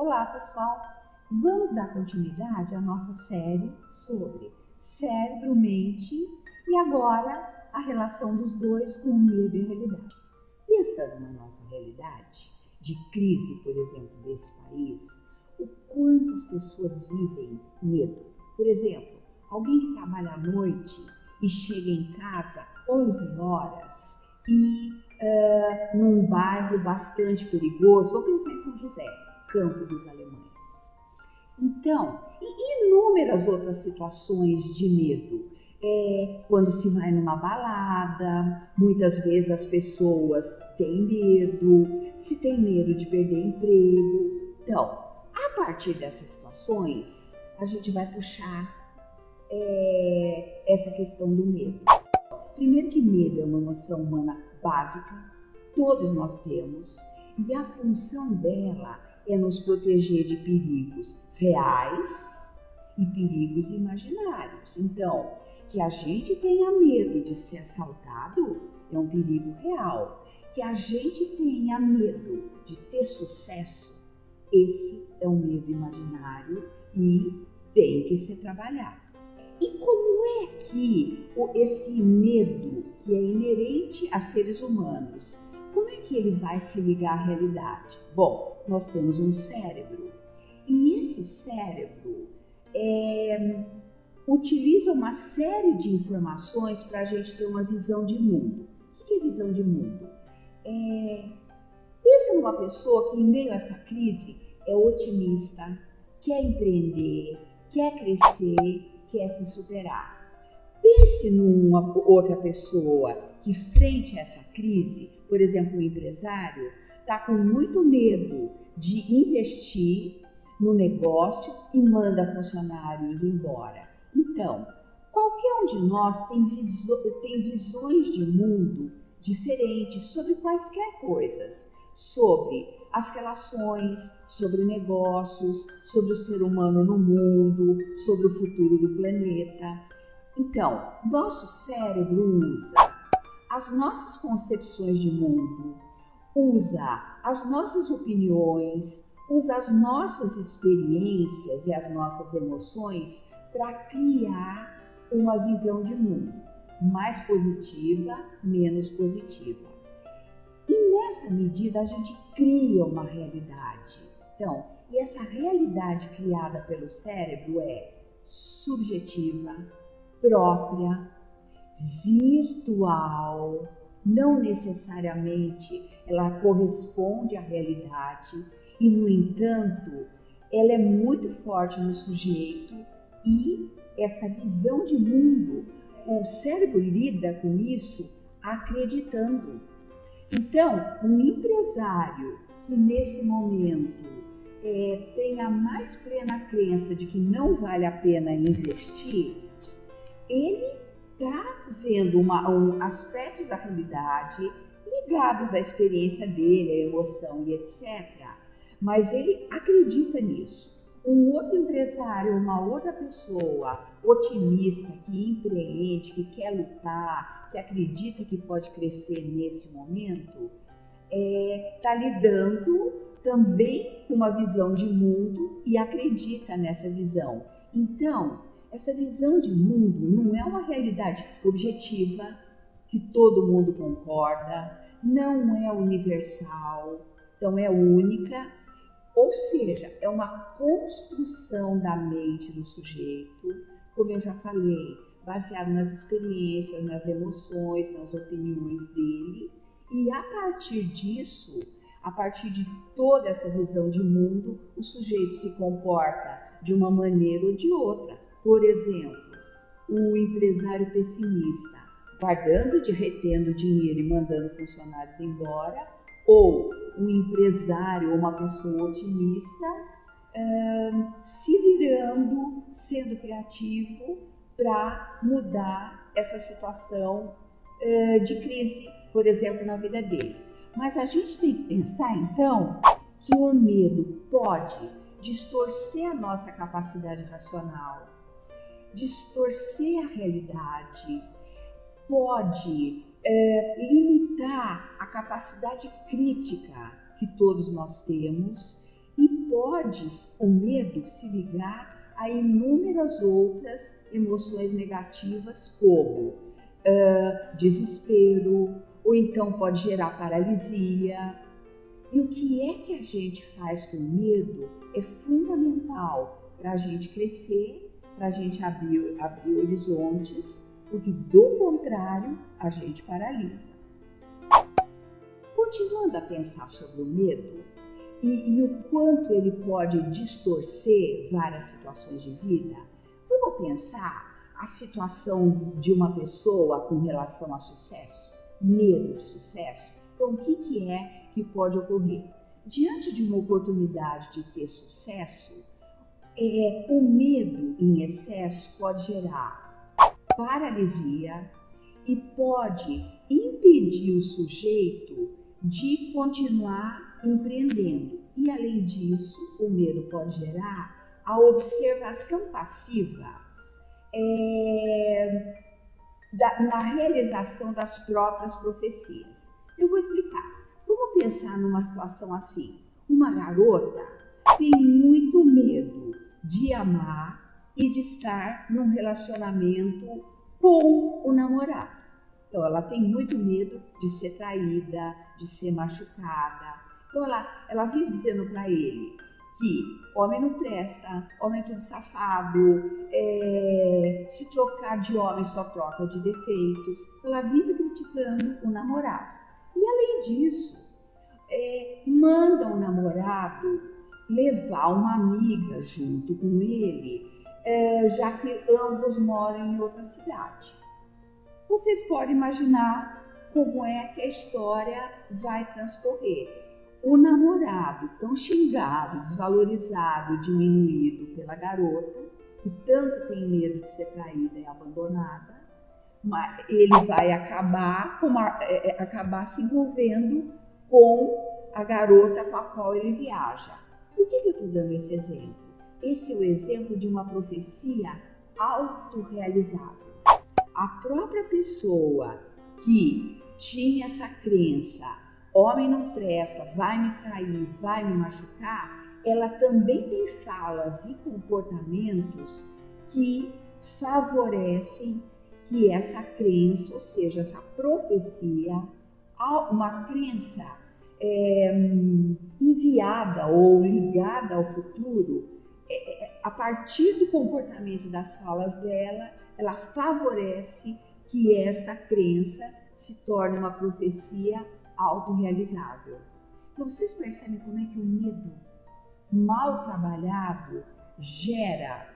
Olá pessoal, vamos dar continuidade à nossa série sobre cérebro, mente e agora a relação dos dois com o medo e a realidade. Pensando na nossa realidade de crise, por exemplo, desse país, o quanto as pessoas vivem medo. Por exemplo, alguém que trabalha à noite e chega em casa 11 horas e num bairro bastante perigoso, vou pensar em São José, Campo dos Alemães. Então, e inúmeras outras situações de medo. Quando se vai numa balada, muitas vezes as pessoas têm medo, se tem medo de perder emprego. Então, a partir dessas situações, a gente vai puxar essa questão do medo. Primeiro que medo é uma emoção humana básica, todos nós temos, e a função dela é nos proteger de perigos reais e perigos imaginários. Então, que a gente tenha medo de ser assaltado é um perigo real. Que a gente tenha medo de ter sucesso, esse é um medo imaginário e tem que ser trabalhado. E como é que esse medo que é inerente a seres humanos, como é que ele vai se ligar à realidade? Bom, nós temos um cérebro e esse cérebro utiliza uma série de informações para a gente ter uma visão de mundo. O que é visão de mundo? Pensa numa pessoa que em meio a essa crise é otimista, quer empreender, quer crescer, quer se superar. Pense numa outra pessoa que frente a essa crise, por exemplo, um empresário, está com muito medo de investir no negócio e manda funcionários embora. Então, qualquer um de nós tem visões de mundo diferentes sobre quaisquer coisas, sobre as relações, sobre negócios, sobre o ser humano no mundo, sobre o futuro do planeta. Então, nosso cérebro usa as nossas concepções de mundo, usa as nossas opiniões, usa as nossas experiências e as nossas emoções para criar uma visão de mundo mais positiva, menos positiva. E nessa medida a gente cria uma realidade. Então, e essa realidade criada pelo cérebro é subjetiva, própria, virtual, não necessariamente ela corresponde à realidade e, no entanto, ela é muito forte no sujeito e essa visão de mundo, o cérebro lida com isso acreditando. Então, um empresário que nesse momento tem a mais plena crença de que não vale a pena investir, ele está vendo aspectos da realidade ligados à experiência dele, à emoção e etc. Mas ele acredita nisso. Um outro empresário, uma outra pessoa otimista, que empreende, que quer lutar, que acredita que pode crescer nesse momento, está lidando também com uma visão de mundo e acredita nessa visão. Então, essa visão de mundo não é uma realidade objetiva, que todo mundo concorda, não é universal, então é única, ou seja, é uma construção da mente do sujeito, como eu já falei, baseado nas experiências, nas emoções, nas opiniões dele, e a partir disso, a partir de toda essa visão de mundo, o sujeito se comporta de uma maneira ou de outra. Por exemplo, o empresário pessimista, retendo dinheiro e mandando funcionários embora, ou um empresário ou uma pessoa otimista se virando, sendo criativo para mudar essa situação de crise, por exemplo, na vida dele. Mas a gente tem que pensar, então, que o medo pode distorcer a nossa capacidade racional, distorcer a realidade, pode limitar a capacidade crítica que todos nós temos e pode o medo se ligar a inúmeras outras emoções negativas, como desespero, ou então pode gerar paralisia. E o que a gente faz com o medo é fundamental para a gente crescer, para a gente abrir horizontes, porque do contrário a gente paralisa. Continuando a pensar sobre o medo e o quanto ele pode distorcer várias situações de vida, vamos pensar a situação de uma pessoa com relação a sucesso, medo de sucesso. Então, o que é que pode ocorrer? Diante de uma oportunidade de ter sucesso, o medo em excesso pode gerar paralisia e pode impedir o sujeito de continuar empreendendo. E, além disso, o medo pode gerar a observação passiva na realização das próprias profecias. Eu vou explicar. Vamos pensar numa situação assim. Uma garota tem muito medo de amar e de estar num relacionamento com o namorado. Então, ela tem muito medo de ser traída, de ser machucada. Então, ela vive dizendo para ele que homem não presta, homem é tudo safado, se trocar de homem só troca de defeitos. Ela vive criticando o namorado. E, além disso, manda o namorado levar uma amiga junto com ele, já que ambos moram em outra cidade. Vocês podem imaginar como é que a história vai transcorrer. O namorado, tão xingado, desvalorizado, diminuído pela garota, que tanto tem medo de ser traída e abandonada, mas ele vai acabar se envolvendo com a garota com a qual ele viaja. Por que eu estou dando esse exemplo? Esse é o exemplo de uma profecia autorrealizável. A própria pessoa que tinha essa crença, homem não presta, vai me trair, vai me machucar, ela também tem falas e comportamentos que favorecem que essa crença, ou seja, essa profecia, uma crença enviada ou ligada ao futuro, a partir do comportamento das falas dela, ela favorece que essa crença se torne uma profecia autorrealizável. Então, vocês percebem como é que o medo mal trabalhado gera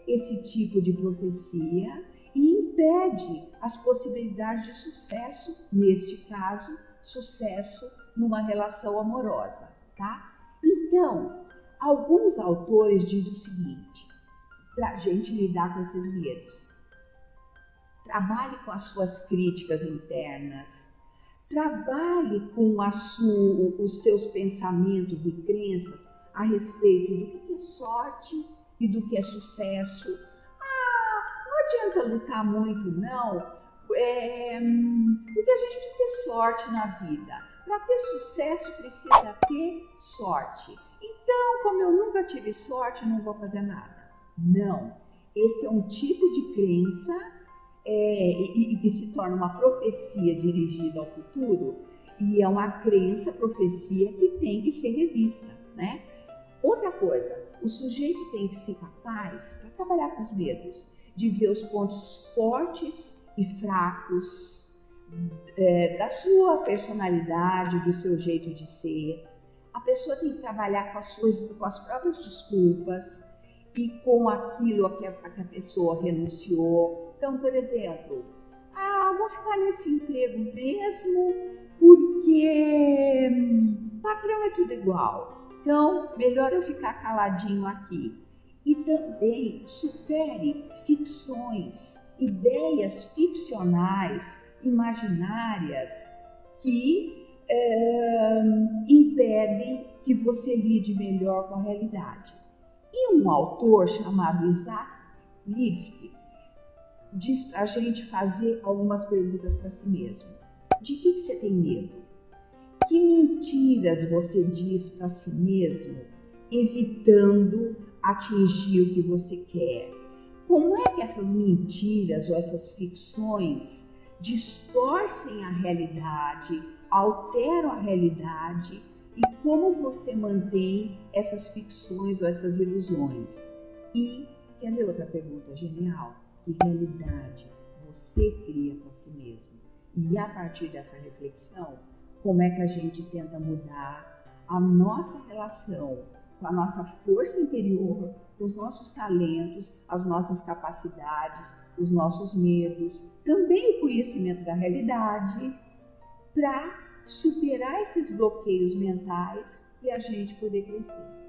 esse tipo de profecia e impede as possibilidades de sucesso, neste caso, sucesso numa relação amorosa, tá? Então, alguns autores dizem o seguinte, para a gente lidar com esses medos: trabalhe com as suas críticas internas, trabalhe com os seus pensamentos e crenças a respeito do que é sorte e do que é sucesso. Não adianta lutar muito, não, porque a gente precisa ter sorte na vida. Para ter sucesso precisa ter sorte. Então, como eu nunca tive sorte, não vou fazer nada. Não, esse é um tipo de crença e que se torna uma profecia dirigida ao futuro, e é uma crença, profecia que tem que ser revista, né? Outra coisa, o sujeito tem que ser capaz, para trabalhar com os medos, de ver os pontos fortes e fracos da sua personalidade, do seu jeito de ser. A pessoa tem que trabalhar com as próprias desculpas e com aquilo a que a pessoa renunciou. Então, por exemplo, vou ficar nesse emprego mesmo porque patrão é tudo igual. Então, melhor eu ficar caladinho aqui. E também supere ficções, ideias ficcionais, imaginárias, que impedem que você lide melhor com a realidade. E um autor chamado Isaac Lidsky diz para a gente fazer algumas perguntas para si mesmo. De que você tem medo? Que mentiras você diz para si mesmo, evitando atingir o que você quer? Como é que essas mentiras ou essas ficções distorcem a realidade, alteram a realidade e como você mantém essas ficções ou essas ilusões? E quer ver outra pergunta genial? Que realidade você cria para si mesmo? E a partir dessa reflexão, como é que a gente tenta mudar a nossa relação com a nossa força interior, com os nossos talentos, as nossas capacidades, os nossos medos, também o conhecimento da realidade, para superar esses bloqueios mentais e a gente poder crescer.